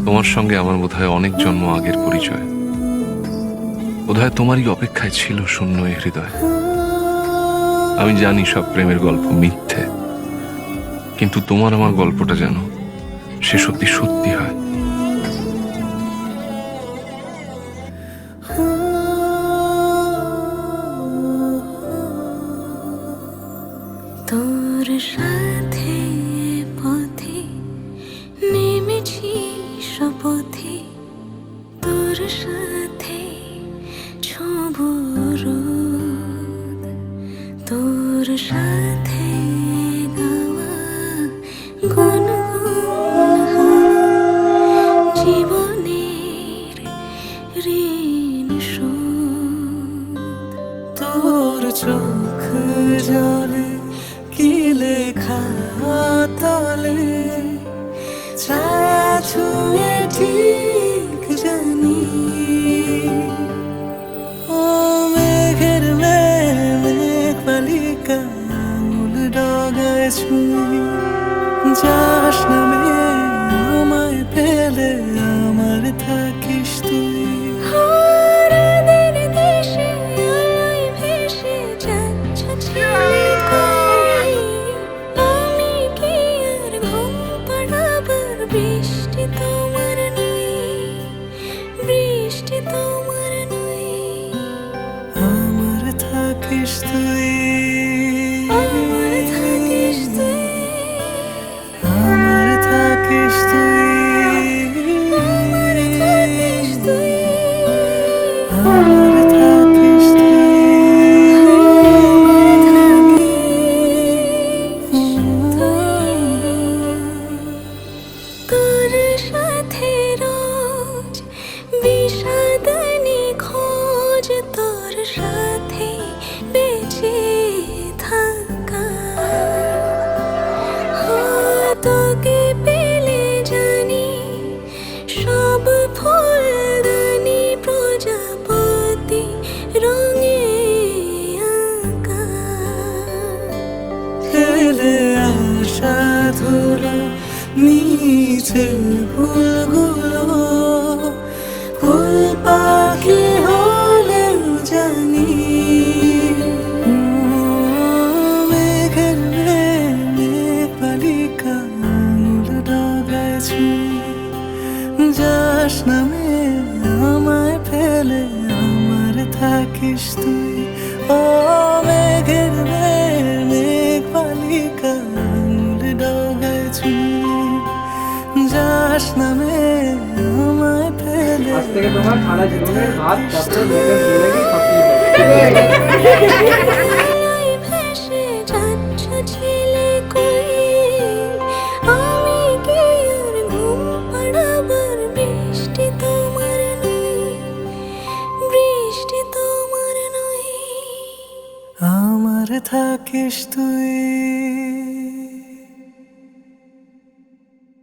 তোমার সঙ্গে আমার বোধহয় অনেক জন্ম আগের পরিচয়। বোধহয় তোমারই অপেক্ষায় ছিল শূন্য এ হৃদয়। আমি জানি সব প্রেমের গল্প মিথ্যে, কিন্তু তোমার আমার গল্পটা যেন সে সত্যি সত্যি হয়। তোর সাথে পথে নেমেছি শপথে, তোর সাথে ছোঁব রোদ, তোর সাথে গাওয়া গুনগুন হাওয়া, জীবনের ঋণ শোধ। তোর চোখ জলে কি লেখা তলে, ছায়া ছুঁয়ে ঠিক জানি। ও মেঘের মেঘ বালিকা আঙুল ডগায় ছুঁই, যাস নামে আমায় পেলে আমার থাকিস তুই। বৃষ্টি তোমার নই, বৃষ্টি তোমার নই, আমার থাকিস তুই, আমার থাকিস তুই, আমার থাকিস তুই, আমার থাকিস তুই, আমার থাকিস তুই। তোর সাথে রোজ বিষাদনি খোঁজ, তোর সাথে বেঁচে থাকা। তোকে পেলে জানি সব ফুলদানি প্রজাপতি রঙে আঁকা। ফেলে আসা ধুলো নিচে ফুলগুলো, ফুল পাখি হলেও জানি। মেঘের মেঘ বালিকা আঙুল ডগায় ছুঁই, যাস নামে আমায় ফেলে আমার থাকিস তুই। ও মেঘের মেঘ বালিকা আঙুল ডগায় ছুঁই, যাস নামে আমায় ফেলে। আজ থেকে তোমার সারা জীবনের ভাত কাপড় মেয়েদের জিলেবি সবই ভেসে যাচ্ছ ছিলে কই, আমি কি আর ঘুম পাড়াবার? বৃষ্টি তোমার নই, বৃষ্টি তোমার নই, আমার থাকিস তুই।